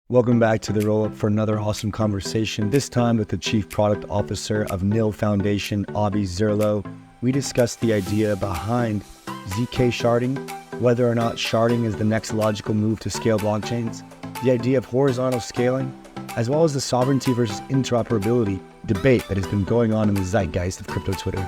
Welcome back to the Rollup for another awesome conversation, this time with the Chief Product Officer of Nil Foundation, Avi Zurlo. We discussed the idea behind ZK Sharding, whether or not sharding is the next logical move to scale blockchains, the idea of horizontal scaling, as well as the sovereignty versus interoperability debate that has been going on in the zeitgest of crypto Twitter.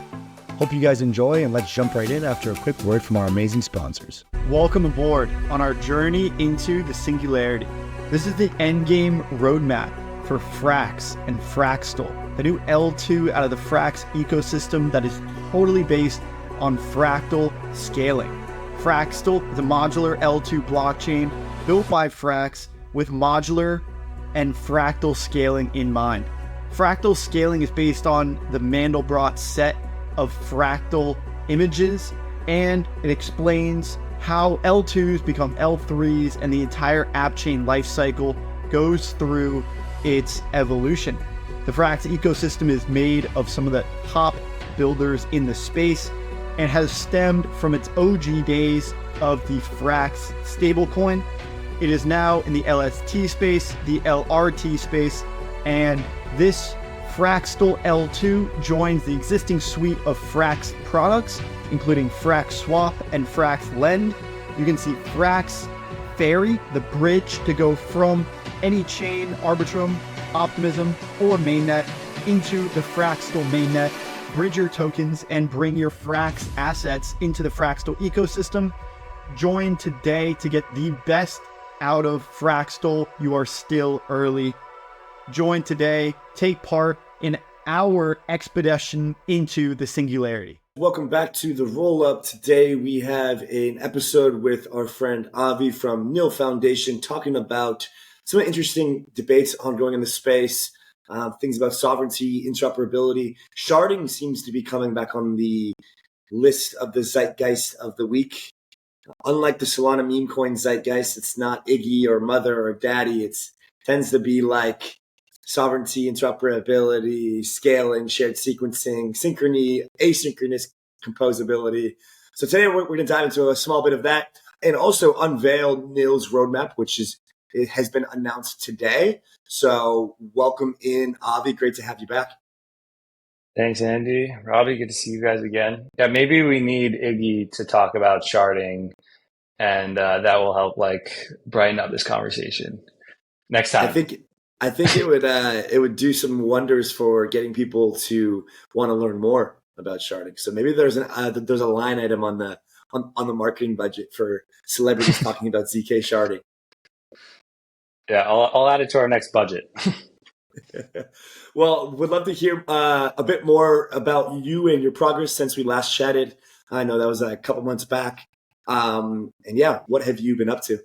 Hope you guys enjoy, and let's jump right in after a quick word from our amazing sponsors. Welcome aboard on our journey into the singularity. This is the endgame roadmap for Frax and Fraxtal, the new L2 out of the Frax ecosystem that is totally based on fractal scaling. Fraxtal is a modular L2 blockchain built by Frax with modular and fractal scaling in mind. Fractal scaling is based on the Mandelbrot set of fractal images, and it explains how L2s become L3s and the entire app chain lifecycle goes through its evolution. The Frax ecosystem is made of some of the top builders in the space and has stemmed from its OG days of the Frax stablecoin. It is now in the LST space, the LRT space, and this Fraxtal L2 joins the existing suite of Frax products, including Frax Swap and Frax Lend. You can see Frax Ferry, the bridge to go from any chain, Arbitrum, Optimism, or mainnet into the Fraxtal mainnet, bridge your tokens, and bring your Frax assets into the Fraxtal ecosystem. Join today to get the best out of Fraxtal. You are still early. Join today, take part in our expedition into the singularity. Welcome back to the Roll-Up. Today we have an episode with our friend Avi from Nil Foundation talking about some interesting debates ongoing in the space, things about sovereignty, interoperability. Sharding seems to be coming back on the list of the zeitgeist of the week. Unlike the Solana meme coin zeitgeist, it's not Iggy or mother or daddy. It tends to be like sovereignty, interoperability, scaling, shared sequencing, synchrony, asynchronous composability. So today we're going to dive into a small bit of that and also unveil Nil's roadmap, it has been announced today. So welcome in, Avi. Great to have you back. Thanks, Andy. Robbie, good to see you guys again. Yeah, maybe we need Iggy to talk about sharding, and that will help brighten up this conversation next time. I think it would do some wonders for getting people to want to learn more about sharding. So maybe there's a line item on the marketing budget for celebrities talking about ZK sharding. Yeah, I'll add it to our next budget. Well, would love to hear a bit more about you and your progress since we last chatted. I know that was a couple months back. And yeah, what have you been up to?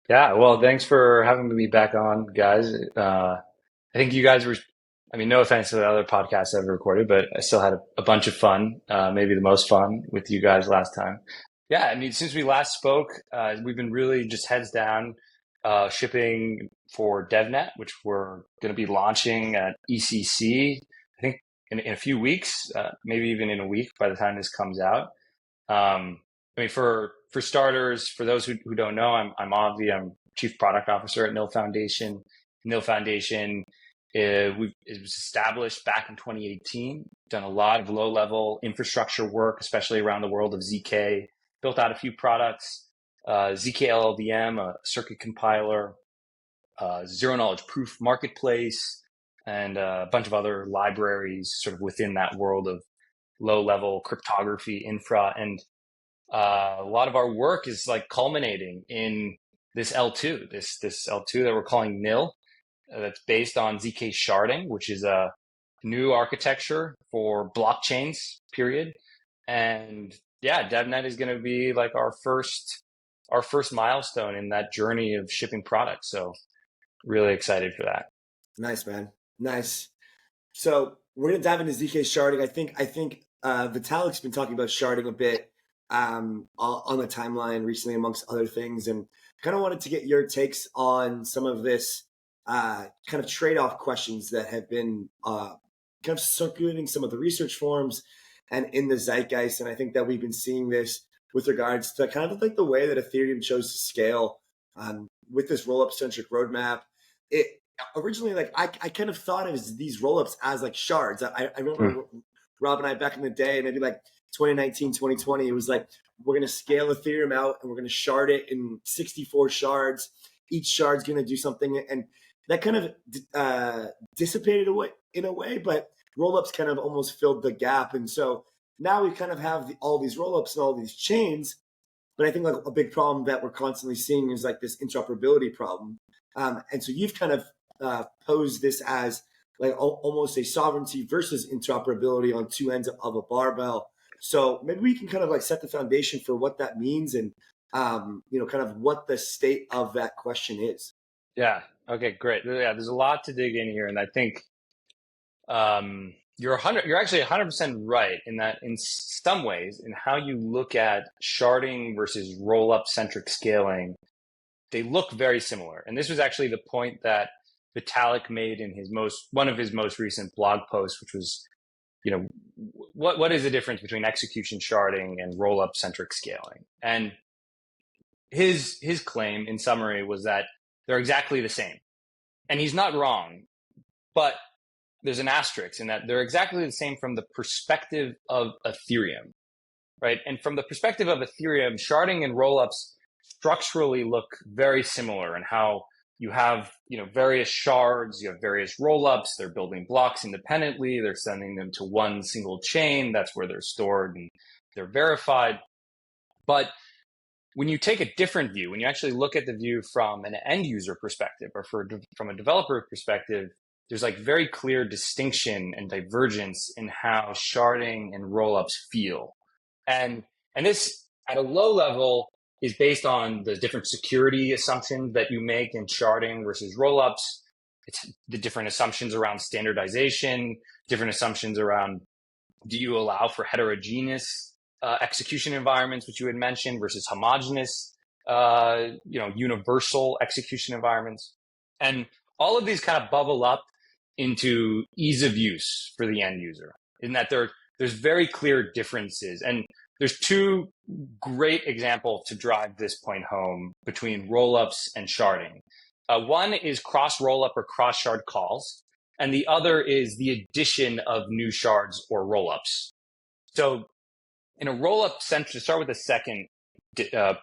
Yeah, well, thanks for having me back on, guys. I think you guys were, no offense to the other podcasts I've recorded, but I still had a bunch of fun, maybe the most fun with you guys last time. Yeah, since we last spoke, we've been really just heads down shipping for DevNet, which we're going to be launching at ECC, I think in a few weeks, maybe even in a week by the time this comes out. For starters, for those who don't know, I'm Avi. I'm Chief Product Officer at Nil Foundation. Nil Foundation, it was established back in 2018. Done a lot of low-level infrastructure work, especially around the world of ZK. Built out a few products, ZK LLVM, a circuit compiler, zero-knowledge proof marketplace, and a bunch of other libraries sort of within that world of low-level cryptography infra. And a lot of our work is culminating in this L2, this L2 that we're calling Nil, that's based on ZK Sharding, which is a new architecture for blockchains, period. And yeah, DevNet is going to be our first milestone in that journey of shipping products. So really excited for that. Nice, man. Nice. So we're going to dive into ZK Sharding. I think Vitalik's been talking about sharding a bit on the timeline recently, amongst other things, and kind of wanted to get your takes on some of this kind of trade-off questions that have been kind of circulating some of the research forums and in the zeitgeist. And I think that we've been seeing this with regards to kind of the way that Ethereum chose to scale with this rollup-centric roadmap, it originally, like, I kind of thought of these rollups as like shards. I remember Rob and I back in the day, maybe like 2019, 2020, it was like, we're going to scale Ethereum out and we're going to shard it in 64 shards. Each shard's going to do something. And that kind of dissipated away in a way, but rollups kind of almost filled the gap. And so now we kind of have all these rollups and all these chains. But I think like a big problem that we're constantly seeing is like this interoperability problem. And so you've kind of posed this as like almost a sovereignty versus interoperability on two ends of a barbell. So maybe we can kind of like set the foundation for what that means and, kind of what the state of that question is. Yeah. Okay, great. Yeah, there's a lot to dig in here. And I think you're actually 100% right in that in some ways, in how you look at sharding versus roll-up-centric scaling, they look very similar. And this was actually the point that Vitalik made in one of his most recent blog posts, which was, what is the difference between execution sharding and roll-up-centric scaling? And his claim, in summary, was that they're exactly the same. And he's not wrong, but there's an asterisk in that they're exactly the same from the perspective of Ethereum, right? And from the perspective of Ethereum, sharding and rollups structurally look very similar in how you have, various shards, you have various rollups, they're building blocks independently, they're sending them to one single chain, that's where they're stored and they're verified. But when you take a different view, when you actually look at the view from an end user perspective or from a developer perspective, there's like very clear distinction and divergence in how sharding and rollups feel. And this at a low level is based on the different security assumptions that you make in sharding versus rollups. It's the different assumptions around standardization, different assumptions around, do you allow for heterogeneous execution environments, which you had mentioned, versus homogeneous, universal execution environments. And all of these kind of bubble up into ease of use for the end user, in that there's very clear differences. And there's two great examples to drive this point home between rollups and sharding. One is cross rollup or cross shard calls, and the other is the addition of new shards or rollups. So in a rollup-centric, to start with the second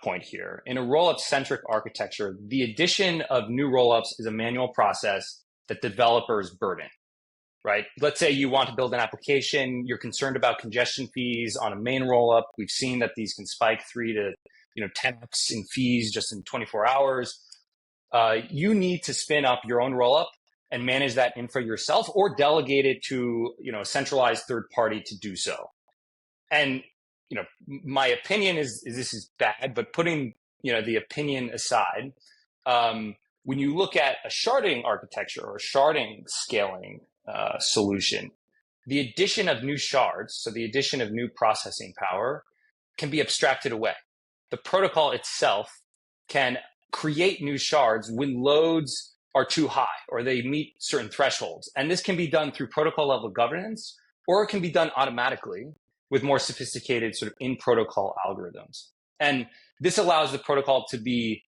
point here, in a rollup-centric architecture, the addition of new rollups is a manual process that developers burden, right? Let's say you want to build an application, you're concerned about congestion fees on a main rollup. We've seen that these can spike 3 to 10x in fees just in 24 hours. You need to spin up your own rollup and manage that infra yourself, or delegate it to a centralized third party to do so. And my opinion is this is bad, but putting the opinion aside, when you look at a sharding architecture or a sharding scaling solution, the addition of new shards, so the addition of new processing power, can be abstracted away. The protocol itself can create new shards when loads are too high or they meet certain thresholds. And this can be done through protocol level governance, or it can be done automatically with more sophisticated sort of in-protocol algorithms. And this allows the protocol to be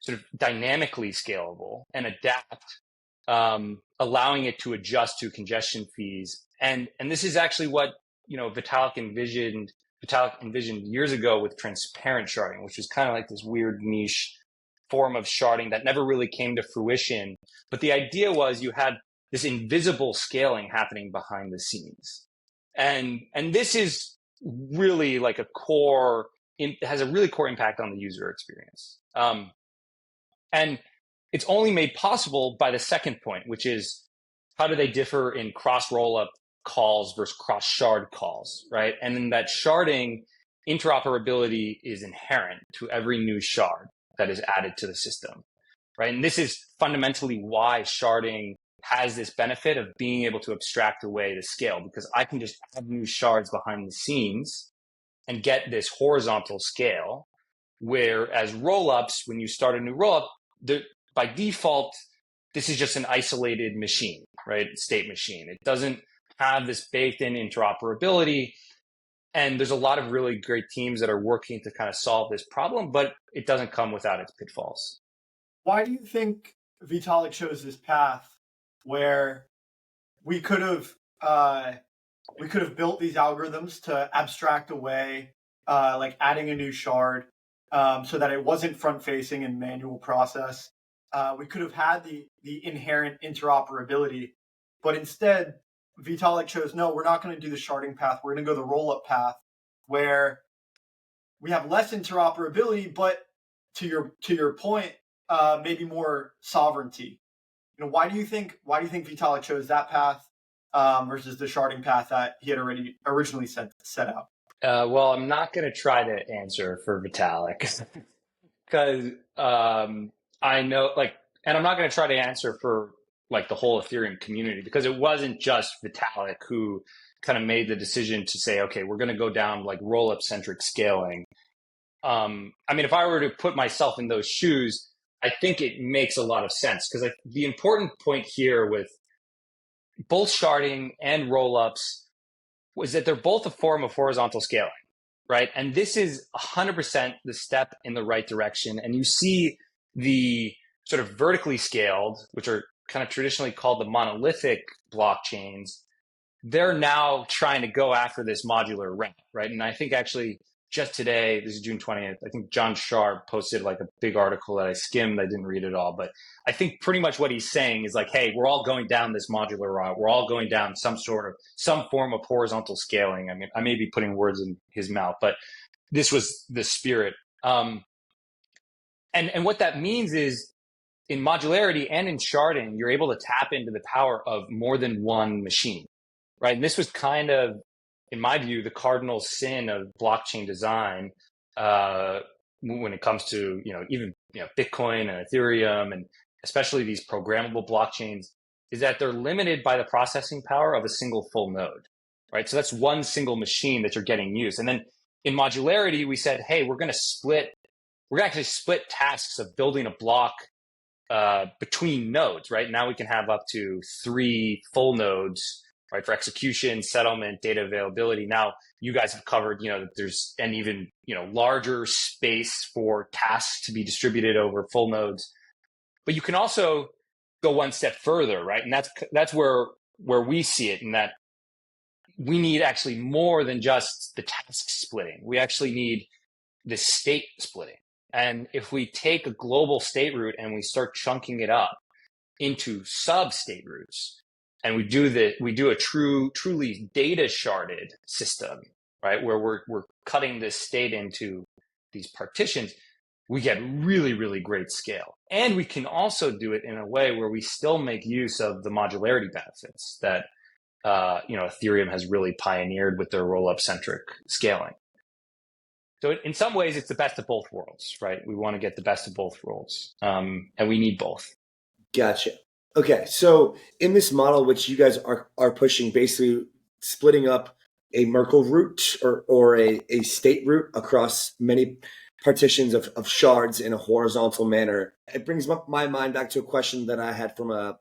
sort of dynamically scalable and adapt, allowing it to adjust to congestion fees. And this is actually what Vitalik envisioned years ago with transparent sharding, which is kind of like this weird niche form of sharding that never really came to fruition. But the idea was you had this invisible scaling happening behind the scenes. And this is really like it has a really core impact on the user experience. And it's only made possible by the second point, which is how do they differ in cross rollup calls versus cross shard calls, right? And in that sharding, interoperability is inherent to every new shard that is added to the system, right? And this is fundamentally why sharding has this benefit of being able to abstract away the scale, because I can just add new shards behind the scenes and get this horizontal scale. Whereas rollups, when you start a new rollup, by default, this is just an isolated machine, right? State machine. It doesn't have this baked-in interoperability. And there's a lot of really great teams that are working to kind of solve this problem, but it doesn't come without its pitfalls. Why do you think Vitalik chose this path where we could have built these algorithms to abstract away, like adding a new shard, so that it wasn't front facing and manual process. We could have had the inherent interoperability, but instead Vitalik chose, no, we're not going to do the sharding path. We're going to go the roll up path where we have less interoperability, but to your point, maybe more sovereignty. Why do you think Vitalik chose that path versus the sharding path that he had already originally set out? Well, I'm not going to try to answer for Vitalik because I know, like, and I'm not going to try to answer for like the whole Ethereum community, because it wasn't just Vitalik who kind of made the decision to say, okay, we're going to go down like rollup-centric scaling. I mean, if I were to put myself in those shoes, I think it makes a lot of sense, because the important point here with both sharding and rollups was that they're both a form of horizontal scaling, right? And this is 100% the step in the right direction. And you see the sort of vertically scaled, which are kind of traditionally called the monolithic blockchains, they're now trying to go after this modular route, right? And I think actually just today, this is June 20th, I think John Sharp posted like a big article that I skimmed. I didn't read it all, but I think pretty much what he's saying is like, hey, we're all going down this modular route. We're all going down some form of horizontal scaling. I mean, I may be putting words in his mouth, but this was the spirit. And what that means is in modularity and in sharding, you're able to tap into the power of more than one machine, right? And this was kind of, in my view, the cardinal sin of blockchain design when it comes to even Bitcoin and Ethereum, and especially these programmable blockchains, is that they're limited by the processing power of a single full node, right? So that's one single machine that you're getting used. And then in modularity, we said, hey, we're going to actually split tasks of building a block between nodes, right? Now we can have up to 3 full nodes, right, for execution, settlement, data availability. Now, you guys have covered, that there's an even, larger space for tasks to be distributed over full nodes. But you can also go one step further, right? And that's where we see it, in that we need actually more than just the task splitting. We actually need the state splitting. And if we take a global state root and we start chunking it up into sub-state roots, and we do a truly data sharded system, right, where we're cutting this state into these partitions, we get really, really great scale. And we can also do it in a way where we still make use of the modularity benefits that Ethereum has really pioneered with their rollup-centric scaling. So in some ways, it's the best of both worlds, right? We want to get the best of both worlds, and we need both. Gotcha. Okay, so in this model, which you guys are pushing, basically splitting up a Merkle root or a state root across many partitions of shards in a horizontal manner, it brings my mind back to a question that I had from a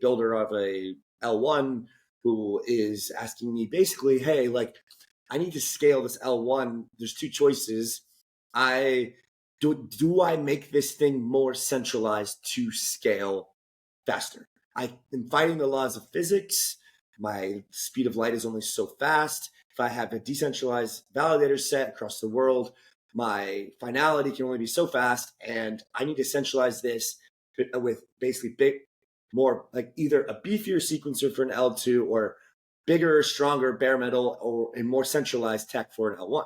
builder of a L1 who is asking me basically, hey, like, I need to scale this L1. There's 2 choices. Do I make this thing more centralized to scale faster? I am fighting the laws of physics. My speed of light is only so fast. If I have a decentralized validator set across the world, my finality can only be so fast. And I need to centralize this with basically more like either a beefier sequencer for an L2 or bigger, stronger bare metal or a more centralized tech for an L1.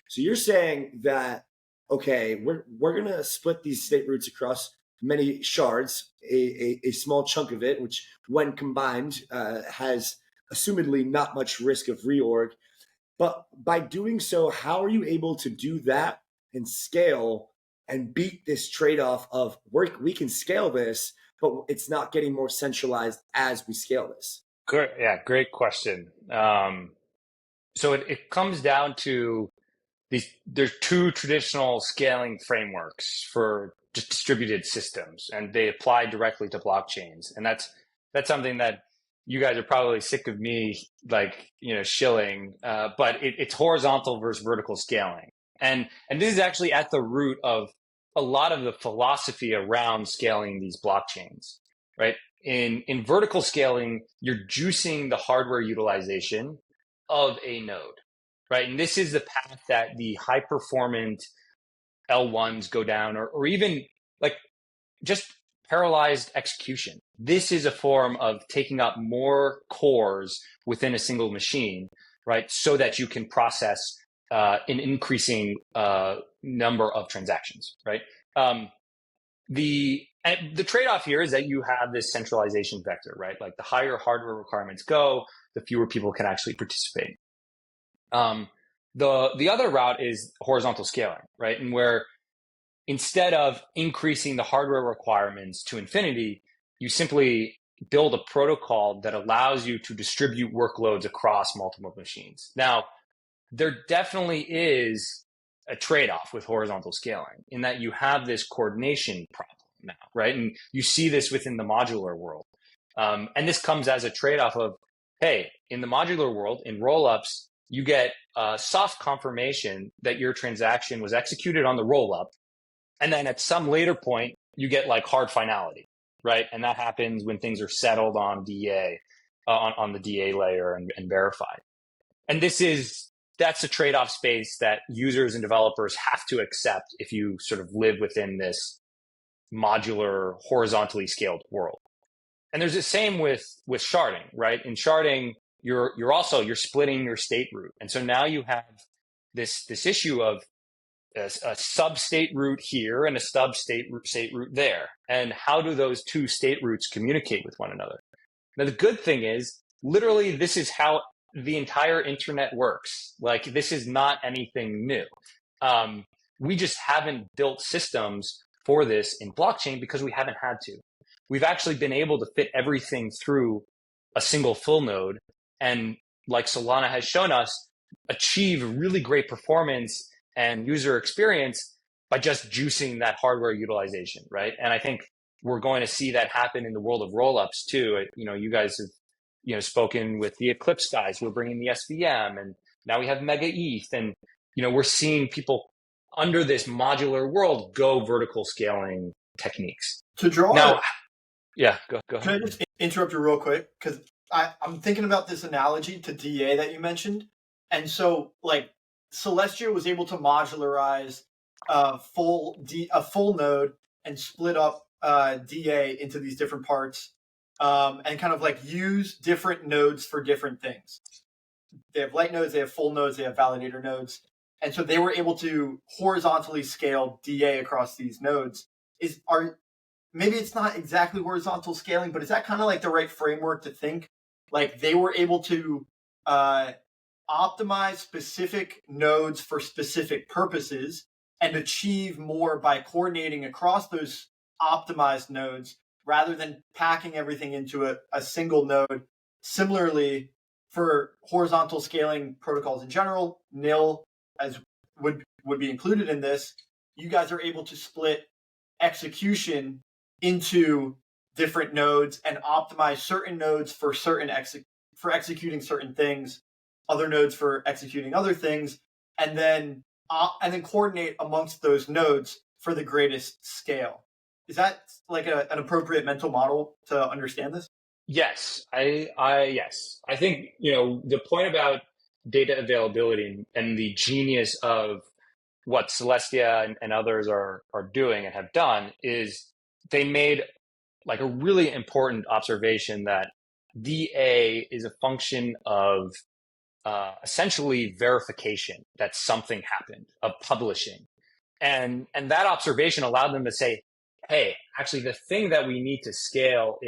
So you're saying that, okay, we're going to split these state roots across many shards, a small chunk of it, which when combined has assumedly not much risk of reorg. But by doing so, how are you able to do that and scale and beat this trade-off of we can scale this, but it's not getting more centralized as we scale this? Great, yeah, great question. So it comes down to there's 2 traditional scaling frameworks for distributed systems, and they apply directly to blockchains. And that's something that you guys are probably sick of me shilling, but it's horizontal versus vertical scaling. And this is actually at the root of a lot of the philosophy around scaling these blockchains, right? In vertical scaling, you're juicing the hardware utilization of a node, right? And this is the path that the high performant L1s go down, or even like just parallelized execution. This is a form of taking up more cores within a single machine, right? So that you can process an increasing number of transactions, right? The trade-off here is that you have this centralization vector, right? Like the higher hardware requirements go, the fewer people can actually participate. The other route is horizontal scaling, right? And where instead of increasing the hardware requirements to infinity, you simply build a protocol that allows you to distribute workloads across multiple machines. Now, there definitely is a trade-off with horizontal scaling in that you have this coordination problem now, right? And you see this within the modular world. And this comes as a trade-off of, hey, in the modular world, in rollups, you get soft confirmation that your transaction was executed on the rollup. And then at some later point, you get like hard finality, right? And that happens when things are settled on DA, on the DA layer and verified. And that's a trade-off space that users and developers have to accept if you sort of live within this modular, horizontally scaled world. And there's the same with sharding, right? In sharding, you're splitting your state root. And so now you have this issue of a sub-state root here and a state root there. And how do those two state roots communicate with one another? Now, the good thing is, literally, this is how the entire internet works. Like, this is not anything new. We just haven't built systems for this in blockchain because we haven't had to. We've actually been able to fit everything through a single full node. And like Solana has shown us, achieve really great performance and user experience by just juicing that hardware utilization, right? And I think we're going to see that happen in the world of rollups too. You guys have, spoken with the Eclipse guys. We're bringing the SVM, and now we have Mega ETH, and we're seeing people under this modular world go vertical scaling techniques. To draw now, yeah, go ahead. Can I just interrupt you real quick? Because I'm thinking about this analogy to DA that you mentioned, and so like Celestia was able to modularize a full node and split up DA into these different parts, and kind of like use different nodes for different things. They have light nodes, they have full nodes, they have validator nodes, and so they were able to horizontally scale DA across these nodes. Maybe it's not exactly horizontal scaling, but is that kind of like the right framework to think? Like they were able to optimize specific nodes for specific purposes and achieve more by coordinating across those optimized nodes rather than packing everything into a single node. Similarly, for horizontal scaling protocols in general, Nil as would be included in this, you guys are able to split execution into different nodes and optimize certain nodes for executing certain things, other nodes for executing other things, and then coordinate amongst those nodes for the greatest scale. Is that like an appropriate mental model to understand this? Yes, yes. I think the point about data availability and the genius of what Celestia and others are doing and have done is they made like a really important observation that DA is a function of essentially verification that something happened, of publishing. And that observation allowed them to say, hey, actually the thing that we need to scale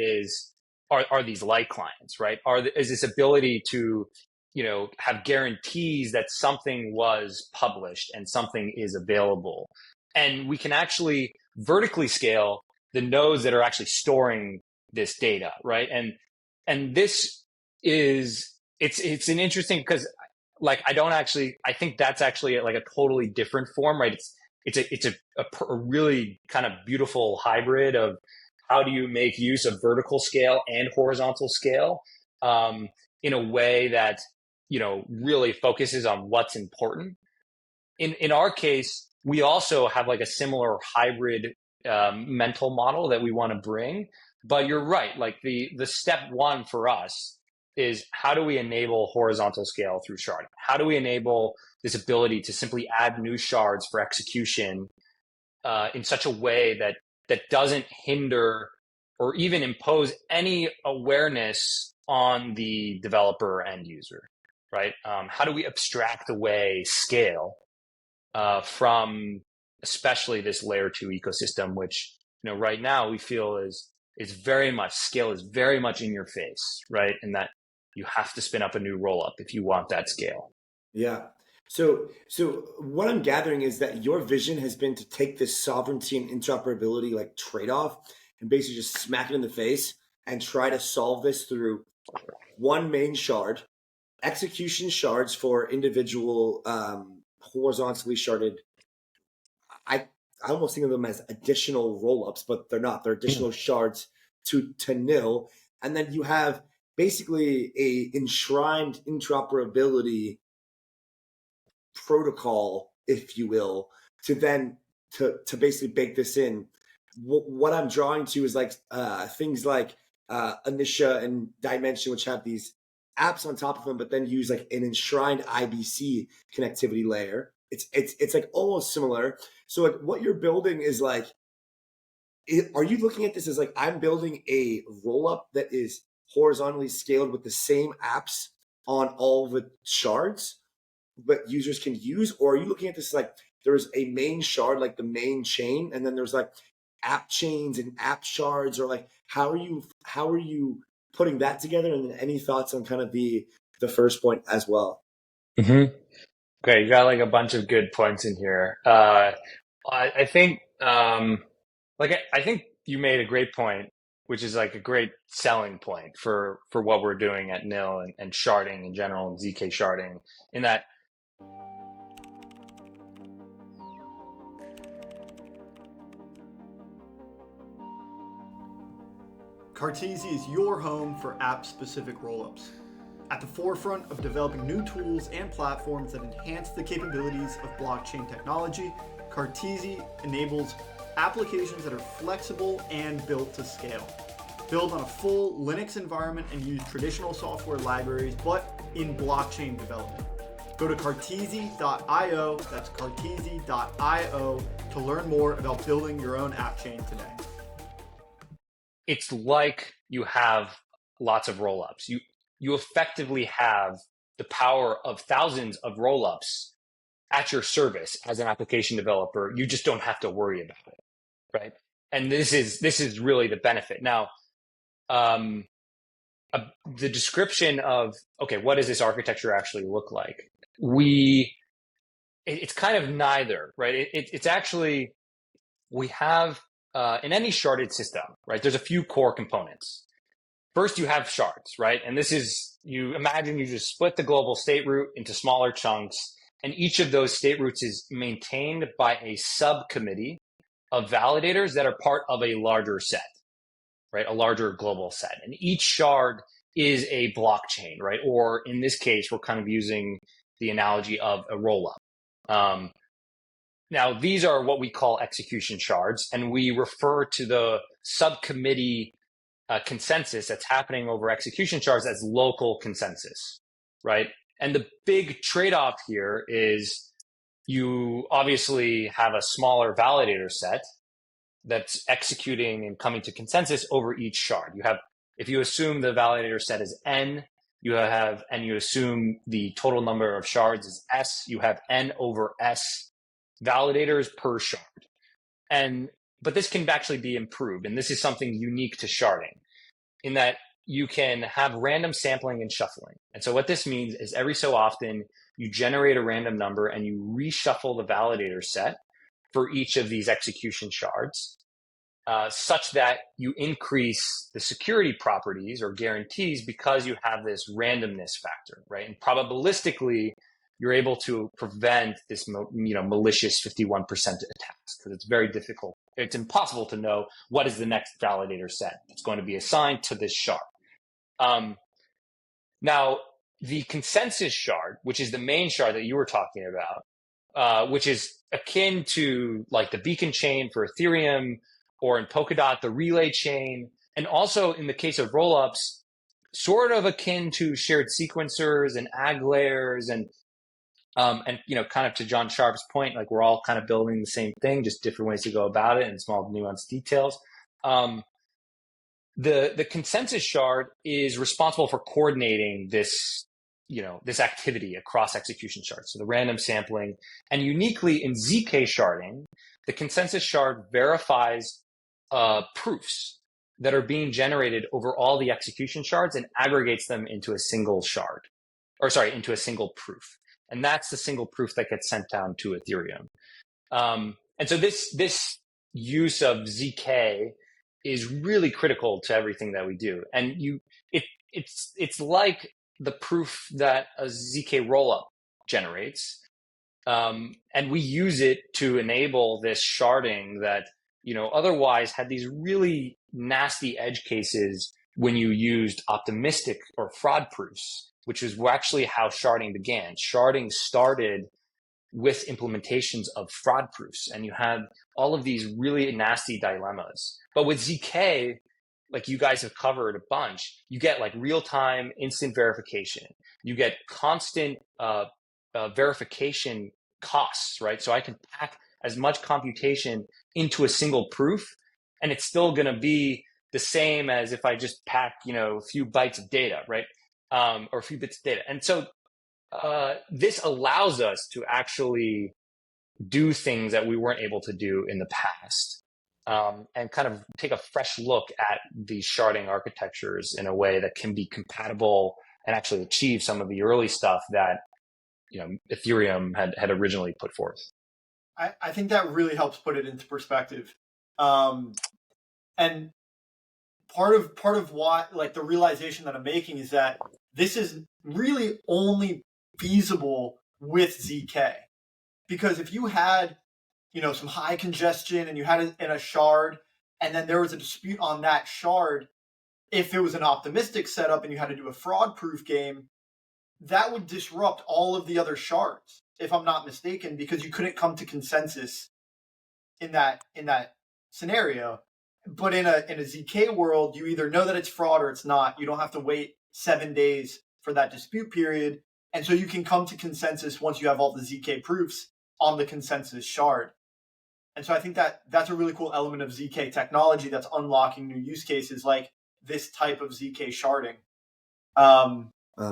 are these light clients, right? Is this ability to have guarantees that something was published and something is available. And we can actually vertically scale the nodes that are actually storing this data, right? And this is, it's an interesting, because like, I think that's actually like a totally different form, right? It's a really kind of beautiful hybrid of how do you make use of vertical scale and horizontal scale in a way that really focuses on what's important. In our case, we also have like a similar hybrid mental model that we want to bring. But you're right, like the step one for us is how do we enable horizontal scale through sharding? How do we enable this ability to simply add new shards for execution in such a way that doesn't hinder or even impose any awareness on the developer end user, right? How do we abstract away scale from especially this layer 2 ecosystem, which right now we feel is very much scale is very much in your face, right? And that you have to spin up a new rollup if you want that scale. Yeah. So what I'm gathering is that your vision has been to take this sovereignty and interoperability like trade-off and basically just smack it in the face and try to solve this through one main shard, execution shards for individual horizontally sharded. I almost think of them as additional rollups, but they're not. They're additional shards to Nil, and then you have basically a enshrined interoperability protocol, if you will, to then to basically bake this in. What I'm drawing to is like things like Anisha and Dimension, which have these apps on top of them, but then use like an enshrined IBC connectivity layer. It's like almost similar. So like what you're building is like, are you looking at this as like I'm building a rollup that is horizontally scaled with the same apps on all the shards, but users can use? Or are you looking at this like there's a main shard, like the main chain, and then there's like app chains and app shards? Or like how are you putting that together? And then any thoughts on kind of the first point as well? Mm-hmm. Okay, you got like a bunch of good points in here. I think I think you made a great point, which is like a great selling point for what we're doing at Nil and sharding in general and ZK sharding, in that Cartesi is your home for app-specific rollups. At the forefront of developing new tools and platforms that enhance the capabilities of blockchain technology, Cartesi enables applications that are flexible and built to scale. Build on a full Linux environment and use traditional software libraries, but in blockchain development. Go to cartesi.io, that's cartesi.io, to learn more about building your own app chain today. It's like you have lots of rollups. You effectively have the power of thousands of rollups at your service as an application developer. You just don't have to worry about it, right? And this is really the benefit. Now, the description of, okay, what does this architecture actually look like? It's kind of neither, right? It's actually, we have, in any sharded system, right, there's a few core components. First, you have shards, right? And this is, you imagine you just split the global state root into smaller chunks, and each of those state roots is maintained by a subcommittee of validators that are part of a larger set, right? A larger global set. And each shard is a blockchain, right? Or in this case, we're kind of using the analogy of a rollup. Now, these are what we call execution shards, and we refer to the subcommittee consensus that's happening over execution shards as local consensus, right? And the big trade-off here is you obviously have a smaller validator set that's executing and coming to consensus over each shard. You have, if you assume the validator set is n, you assume the total number of shards is s, you have n over s validators per shard. But this can actually be improved, and this is something unique to sharding, in that you can have random sampling and shuffling. And so what this means is every so often you generate a random number and you reshuffle the validator set for each of these execution shards, such that you increase the security properties or guarantees because you have this randomness factor, right? And probabilistically, you're able to prevent this malicious 51% attacks, because it's very difficult. It's impossible to know what is the next validator set that's going to be assigned to this shard. Now, the consensus shard, which is the main shard that you were talking about, which is akin to like the beacon chain for Ethereum, or in Polkadot, the relay chain. And also in the case of rollups, sort of akin to shared sequencers and ag layers and kind of to John Sharp's point, like we're all kind of building the same thing, just different ways to go about it and small nuanced details. The consensus shard is responsible for coordinating this activity across execution shards, so the random sampling. And uniquely in ZK sharding, the consensus shard verifies proofs that are being generated over all the execution shards and aggregates them into a single into a single proof. And that's the single proof that gets sent down to Ethereum. And so this use of ZK is really critical to everything that we do. And it's like the proof that a ZK rollup generates. And we use it to enable this sharding that, otherwise had these really nasty edge cases when you used optimistic or fraud proofs, which is actually how sharding began. Sharding started with implementations of fraud proofs, and you had all of these really nasty dilemmas. But with ZK, like you guys have covered a bunch, you get like real-time instant verification. You get constant verification costs, right? So I can pack as much computation into a single proof, and it's still going to be the same as if I just pack, a few bytes of data, right? Or a few bits of data. And so this allows us to actually do things that we weren't able to do in the past, and kind of take a fresh look at these sharding architectures in a way that can be compatible and actually achieve some of the early stuff that Ethereum had originally put forth. I think that really helps put it into perspective. And part of why, like, the realization that I'm making is that this is really only feasible with ZK. Because if you had, some high congestion and you had it in a shard, and then there was a dispute on that shard, if it was an optimistic setup and you had to do a fraud proof game, that would disrupt all of the other shards, if I'm not mistaken, because you couldn't come to consensus in that scenario. But in a ZK world, you either know that it's fraud or it's not. You don't have to wait 7 days for that dispute period. And so you can come to consensus once you have all the ZK proofs on the consensus shard. And so I think that that's a really cool element of ZK technology that's unlocking new use cases like this type of ZK sharding.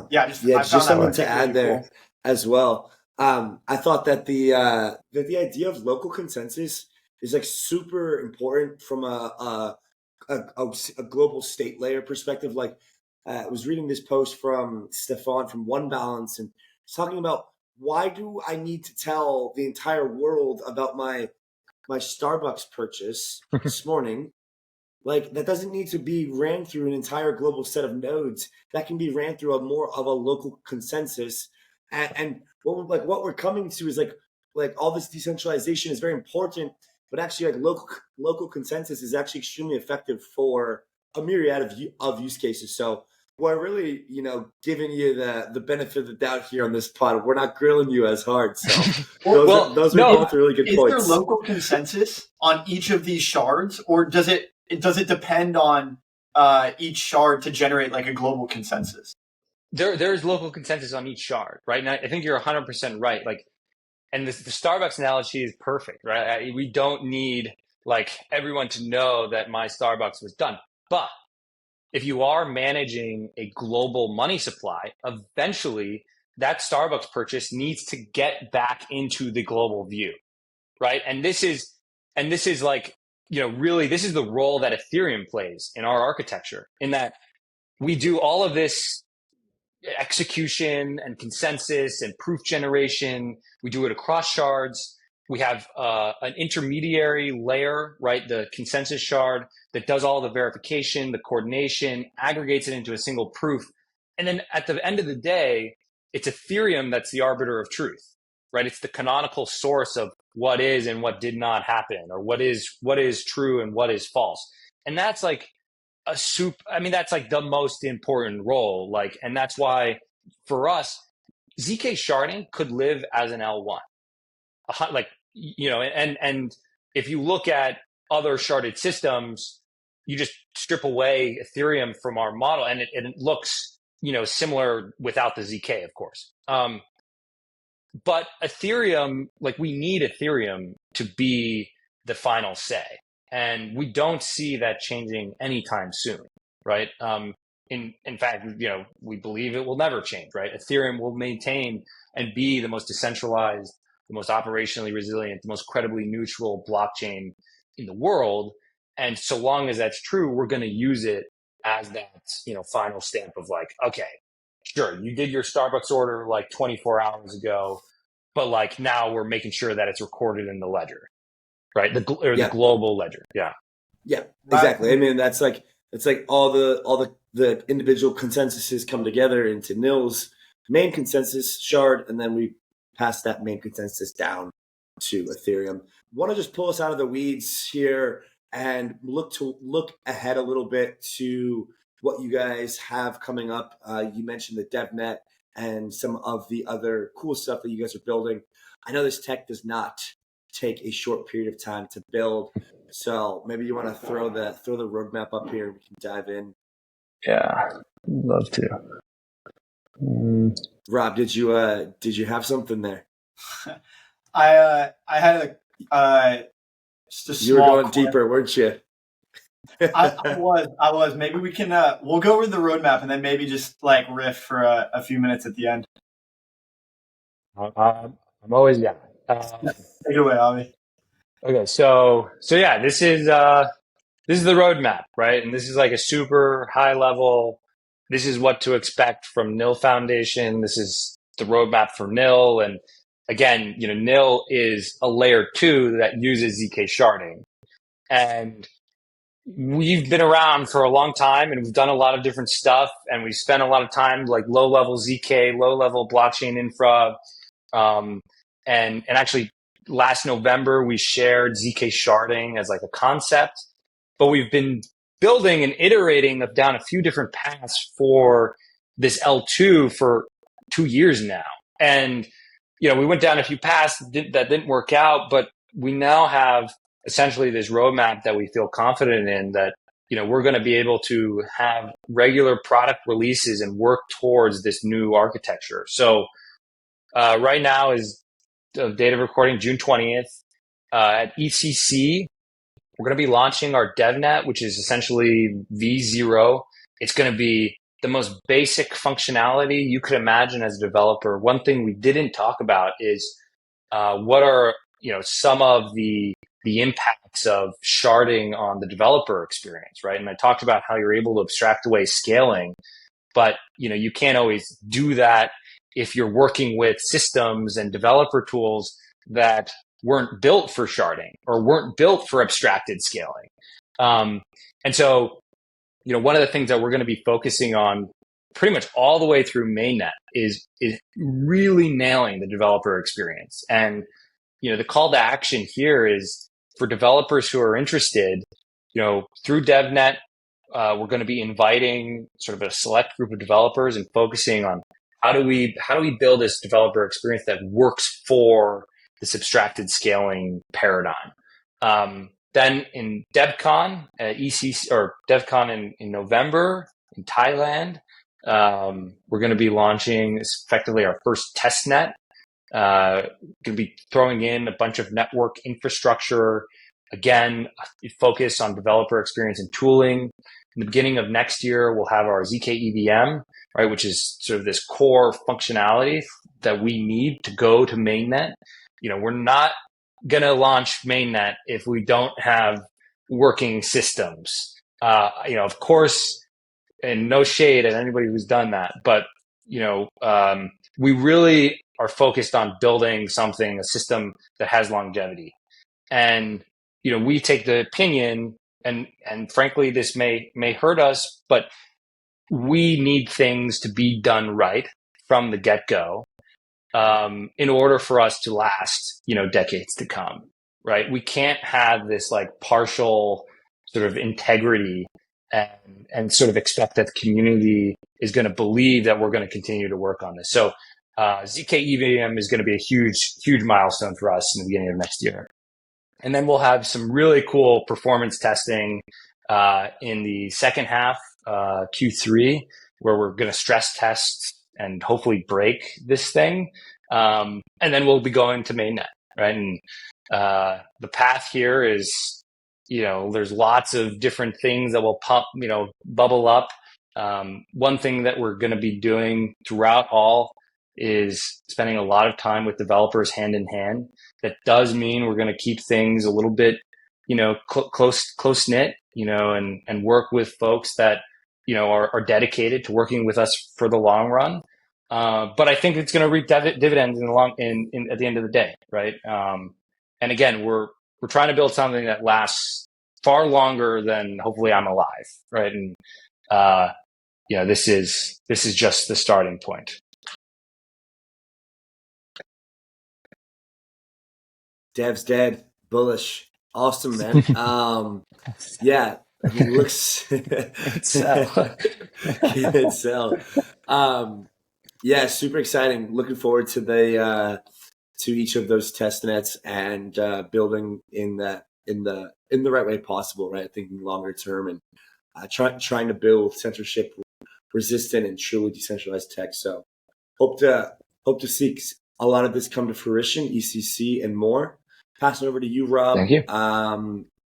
Just something to add there as well. I thought that the idea of local consensus is like super important from a global state layer perspective. Like I was reading this post from Stefan from One Balance, and he's talking about, why do I need to tell the entire world about my Starbucks purchase this morning? Like, that doesn't need to be ran through an entire global set of nodes. That can be ran through a more of a local consensus. And what we're coming to is like all this decentralization is very important, but actually like local consensus is actually extremely effective for a myriad of use cases. So we're really, giving you the benefit of the doubt here on this pod. We're not grilling you as hard. So those are both really good points. Is there local consensus on each of these shards, or does it depend on each shard to generate like a global consensus? There's local consensus on each shard, right? And I think you're 100% right. Like, and the Starbucks analogy is perfect, right? We don't need like everyone to know that my Starbucks was done. But if you are managing a global money supply, eventually that Starbucks purchase needs to get back into the global view, right? And this is like, really, this is the role that Ethereum plays in our architecture, in that we do all of this execution and consensus and proof generation. We do it across shards. We have an intermediary layer, right? The consensus shard that does all the verification, the coordination, aggregates it into a single proof. And then at the end of the day, it's Ethereum that's the arbiter of truth, right? It's the canonical source of what is and what did not happen, or what is true and what is false. And that's like that's like the most important role. Like, and that's why for us, ZK sharding could live as an L1. like, and if you look at other sharded systems, you just strip away Ethereum from our model, and it looks, similar without the ZK, of course. But Ethereum, like, we need Ethereum to be the final say, and we don't see that changing anytime soon, right? In fact, we believe it will never change, right? Ethereum will maintain and be the most decentralized, the most operationally resilient, the most credibly neutral blockchain in the world. And so long as that's true, we're going to use it as that, final stamp of like, okay, sure, you did your Starbucks order like 24 hours ago, but like now we're making sure that it's recorded in the ledger, right? The global ledger. Yeah. Yeah, exactly. I mean, it's like all the individual consensuses come together into Nil's main consensus shard, and then we pass that main consensus down to Ethereum. Want to just pull us out of the weeds here and look ahead a little bit to what you guys have coming up. You mentioned the DevNet and some of the other cool stuff that you guys are building. I know this tech does not take a short period of time to build, so maybe you want to throw the roadmap up here and we can dive in. Yeah, love to. Rob, did you have something there? I had just a small. You were going deeper, weren't you? I was. Maybe we can. We'll go over the roadmap and then maybe just like riff for a few minutes at the end. I'm always down. Take it away, Avi. Okay, so yeah, this is the roadmap, right? And this is like a super high level. This is what to expect from Nil Foundation. This is the roadmap for Nil. And again, Nil is a layer 2 that uses ZK-Sharding. And we've been around for a long time, and we've done a lot of different stuff, and we've spent a lot of time like low-level ZK, low-level blockchain infra. And actually, last November, we shared zkSharding as like a concept, but we've been building and iterating down a few different paths for this L2 for 2 years now. And, we went down a few paths that didn't work out, but we now have essentially this roadmap that we feel confident in that, we're going to be able to have regular product releases and work towards this new architecture. So right now is the date of recording, June 20th. At ECC, we're going to be launching our DevNet, which is essentially V0. It's going to be the most basic functionality you could imagine as a developer. One thing we didn't talk about is what are some of the impacts of sharding on the developer experience, right? And I talked about how you're able to abstract away scaling, but you can't always do that if you're working with systems and developer tools that weren't built for sharding or weren't built for abstracted scaling. And so, one of the things that we're going to be focusing on pretty much all the way through mainnet is really nailing the developer experience. And, the call to action here is for developers who are interested, through DevNet, we're going to be inviting sort of a select group of developers and focusing on how do we build this developer experience that works for this abstracted scaling paradigm. Then in DevCon, ECC or DevCon in November in Thailand, we're going to be launching effectively our first test net. Going to be throwing in a bunch of network infrastructure. Again, focus on developer experience and tooling. In the beginning of next year, we'll have our ZK EVM, right, which is sort of this core functionality that we need to go to mainnet. We're not going to launch mainnet if we don't have working systems. Of course, and no shade at anybody who's done that, but we really are focused on building a system that has longevity. And we take the opinion, and frankly, this may hurt us, but we need things to be done right from the get-go in order for us to last, decades to come, right? We can't have this like partial sort of integrity and sort of expect that the community is going to believe that we're going to continue to work on this. So ZK EVM is going to be a huge milestone for us in the beginning of next year. And then we'll have some really cool performance testing in the second half, Q3, where we're going to stress test and hopefully break this thing. And then we'll be going to mainnet, right? And the path here is, there's lots of different things that will bubble up. One thing that we're going to be doing throughout all is spending a lot of time with developers hand in hand. That does mean we're going to keep things a little bit, close knit, and work with folks that, are dedicated to working with us for the long run. But I think it's going to reap dividends at the end of the day, right? And again, we're trying to build something that lasts far longer than hopefully I'm alive, right? And this is just the starting point. Dev's dead. Bullish. Awesome, man. Yeah. It looks Can't sell. Can't sell. Yeah, super exciting. Looking forward to to each of those test nets and building in the right way possible, right? Thinking longer term and trying to build censorship resistant and truly decentralized tech. So hope to see a lot of this come to fruition, ECC and more. Pass it over to you, Rob. Thank you.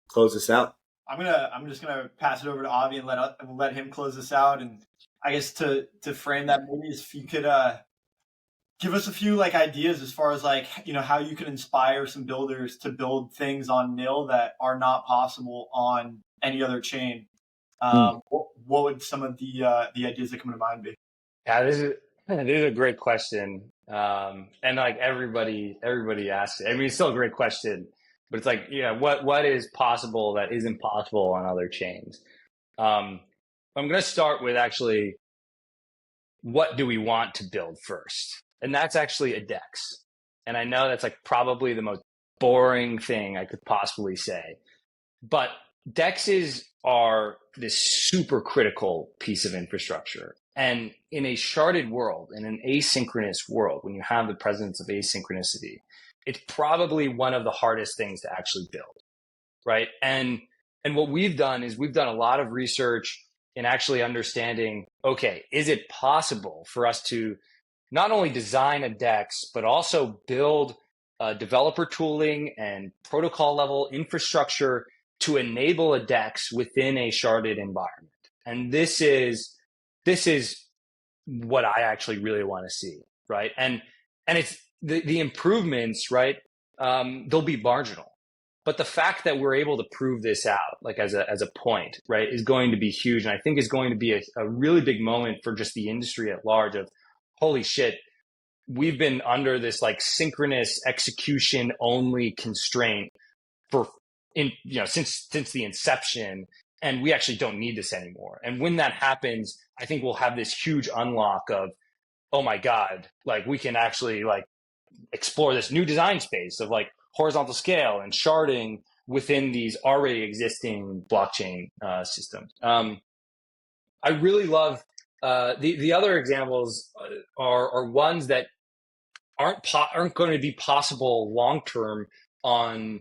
Close this out. I'm just gonna pass it over to Avi and let him close this out. And I guess to frame that, maybe if you could give us a few ideas as far as how you can inspire some builders to build things on Nil that are not possible on any other chain. What would some of the ideas that come to mind be? Yeah, this is a great question. And everybody asks it. I mean, it's still a great question, but it's what is possible that isn't possible on other chains? I'm going to start with actually, what do we want to build first? And that's actually a DEX. And I know that's probably the most boring thing I could possibly say, but DEXs are this super critical piece of infrastructure. And in a sharded world, in an asynchronous world, when you have the presence of asynchronicity, it's probably one of the hardest things to actually build, right? And what we've done is we've done a lot of research in actually understanding, okay, is it possible for us to not only design a DEX, but also build developer tooling and protocol level infrastructure to enable a DEX within a sharded environment? And this is what I actually really want to see, right? And it's the improvements, right? They'll be marginal, but the fact that we're able to prove this out, as a point, right, is going to be huge, and I think is going to be a really big moment for just the industry at large. Of holy shit, we've been under this synchronous execution only constraint since the inception. And we actually don't need this anymore. And when that happens, I think we'll have this huge unlock of, oh my God, we can actually explore this new design space of horizontal scale and sharding within these already existing blockchain systems. I really love the other examples are ones that aren't going to be possible long term on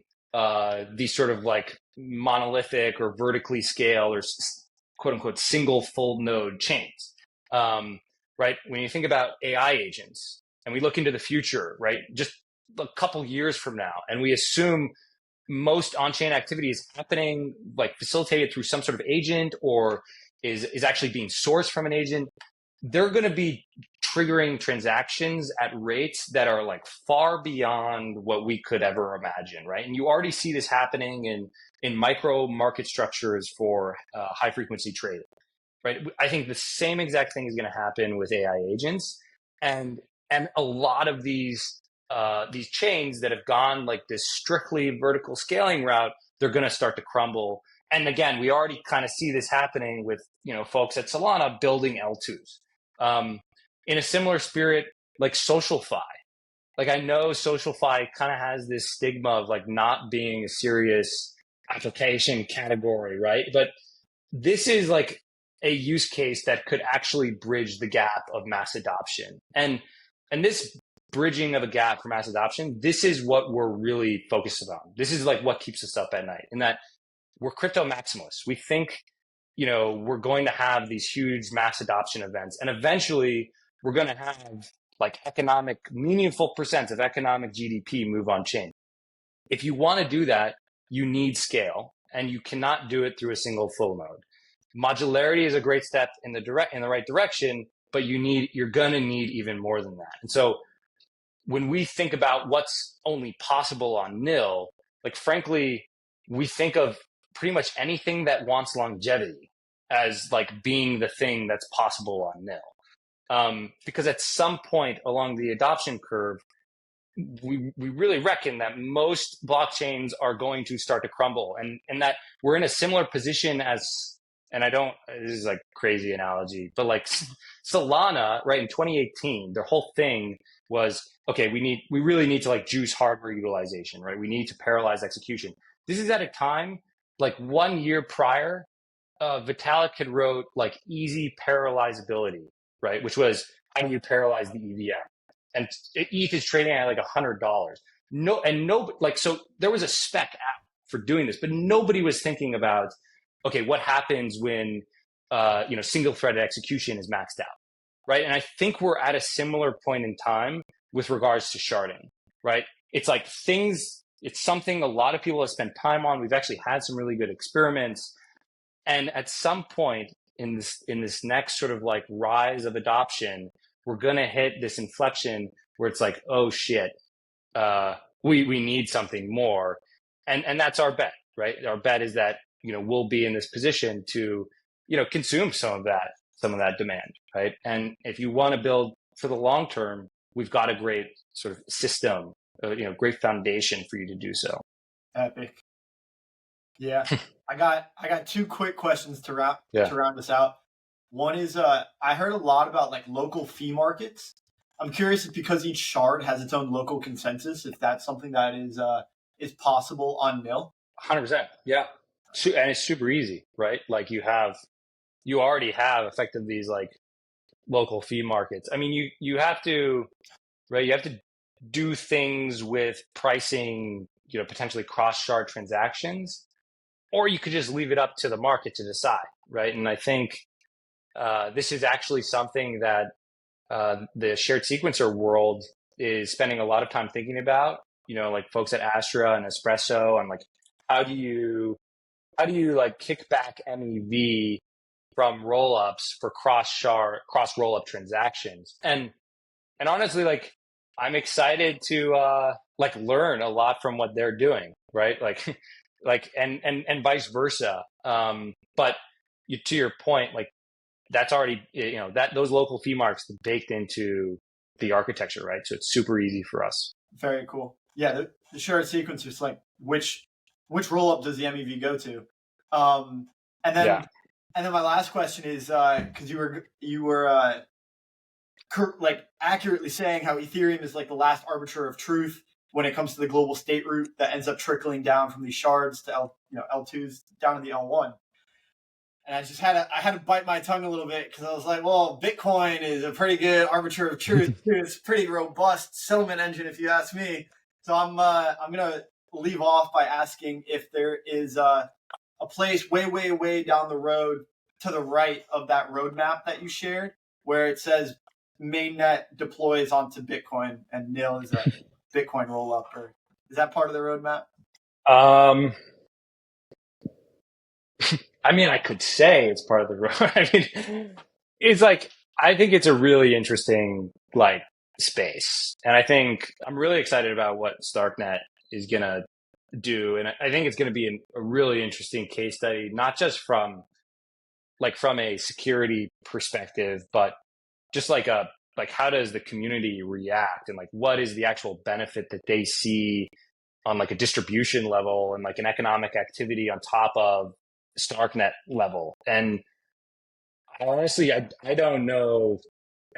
these sort of monolithic or vertically scaled or quote unquote single full node chains, right? When you think about AI agents and we look into the future, right, just a couple years from now, and we assume most on-chain activity is happening facilitated through some sort of agent or is actually being sourced from an agent, they're going to be triggering transactions at rates that are far beyond what we could ever imagine, right? And you already see this happening in micro market structures for high frequency trading, right? I think the same exact thing is going to happen with AI agents, and a lot of these chains that have gone this strictly vertical scaling route, they're going to start to crumble. And again, we already kind of see this happening with folks at Solana building L2s. In a similar spirit, SocialFi. I know SocialFi kind of has this stigma of not being a serious application category, right? But this is a use case that could actually bridge the gap of mass adoption. And And this bridging of a gap for mass adoption, this is what we're really focused on. This is like what keeps us up at night, in that we're crypto maximalists. We think, we're going to have these huge mass adoption events, and eventually we're going to have like meaningful percent of economic GDP move on chain. If you want to do that, you need scale, and you cannot do it through a single full node. Modularity is a great step in the right direction, but you're going to need even more than that. And so when we think about what's only possible on Nil, like frankly, we think of pretty much anything that wants longevity as like being the thing that's possible on Nil. Because at some point along the adoption curve, we really reckon that most blockchains are going to start to crumble, and that we're in a similar position as, and this is like crazy analogy, but like Solana, right, in 2018, their whole thing was, okay, we really need to like juice hardware utilization, right? We need to parallelize execution. This is at a time, like 1 year prior, Vitalik had wrote like easy parallelizability, right? Which was, how do you parallelize the EVM? And ETH is trading at like $100. So there was a spec out for doing this, but nobody was thinking about, okay, what happens when, single threaded execution is maxed out, right? And I think we're at a similar point in time with regards to sharding, right? It's like it's something a lot of people have spent time on. We've actually had some really good experiments. And at some point in this next sort of like rise of adoption, we're going to hit this inflection where it's like, oh shit, we need something more. And that's our bet, right? Our bet is that, we'll be in this position to, consume some of that demand, right? And if you want to build for the long term, we've got a great sort of system, great foundation for you to do so. Epic. Yeah. I got two quick questions to round this out. One is, I heard a lot about like local fee markets. I'm curious if, because each shard has its own local consensus, if that's something that is possible on Nil. 100%. Yeah. And it's super easy, right? Like you already have effective these like local fee markets. I mean, you have to, right? You have to do things with pricing, potentially cross shard transactions, or you could just leave it up to the market to decide, right? And I think this is actually something that the shared sequencer world is spending a lot of time thinking about, like folks at Astra and Espresso, and like, how do you like kick back MEV from rollups for cross rollup transactions? And honestly, like, I'm excited to like learn a lot from what they're doing, right? Like and vice versa. But to your point, like, that's already, those local fee marks baked into the architecture, right? So it's super easy for us. Very cool. Yeah, the shared sequencer is like, which rollup does the MEV go to? And then my last question is, because you were like accurately saying how Ethereum is like the last arbiter of truth when it comes to the global state root that ends up trickling down from these shards to L2s down to the L1. And I had to bite my tongue a little bit, because I was like, well, Bitcoin is a pretty good arbiter of truth. It's a pretty robust settlement engine, if you ask me. So I'm gonna leave off by asking if there is a place way, way, way down the road to the right of that roadmap that you shared, where it says mainnet deploys onto Bitcoin and Nil is a Bitcoin rollup, or is that part of the roadmap? I mean, I could say it's part of the road. I mean, it's like, I think it's a really interesting like space, and I think I'm really excited about what Starknet is gonna do, and I think it's gonna be a really interesting case study, not just from a security perspective, but just like how does the community react, and like what is the actual benefit that they see on like a distribution level and like an economic activity on top of Starknet level. And honestly, I don't know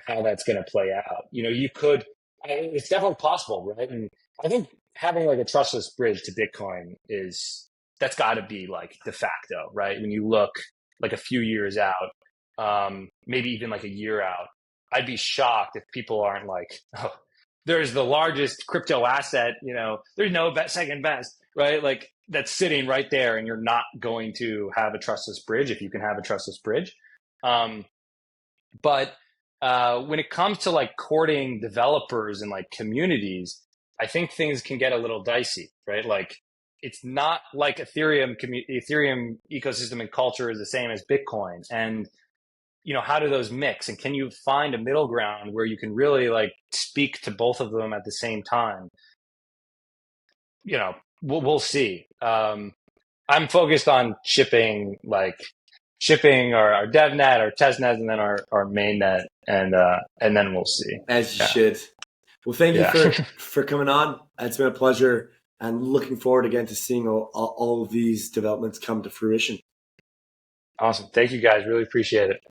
how that's going to play out. It's definitely possible, right? And I think having like a trustless bridge to Bitcoin that's got to be like de facto, right? When you look like a few years out, maybe even like a year out, I'd be shocked if people aren't like, oh, there's the largest crypto asset, there's no second best, right? Like that's sitting right there, and you're not going to have a trustless bridge if you can have a trustless bridge. But when it comes to like courting developers and like communities, I think things can get a little dicey, right? Like it's not like Ethereum ecosystem and culture is the same as Bitcoin. And, how do those mix? And can you find a middle ground where you can really like speak to both of them at the same time? We'll see. I'm focused on shipping our DevNet, our testnet, and then our mainnet, and then we'll see. As you should. Well, thank you for coming on. It's been a pleasure, and looking forward again to seeing all of these developments come to fruition. Awesome. Thank you guys. Really appreciate it.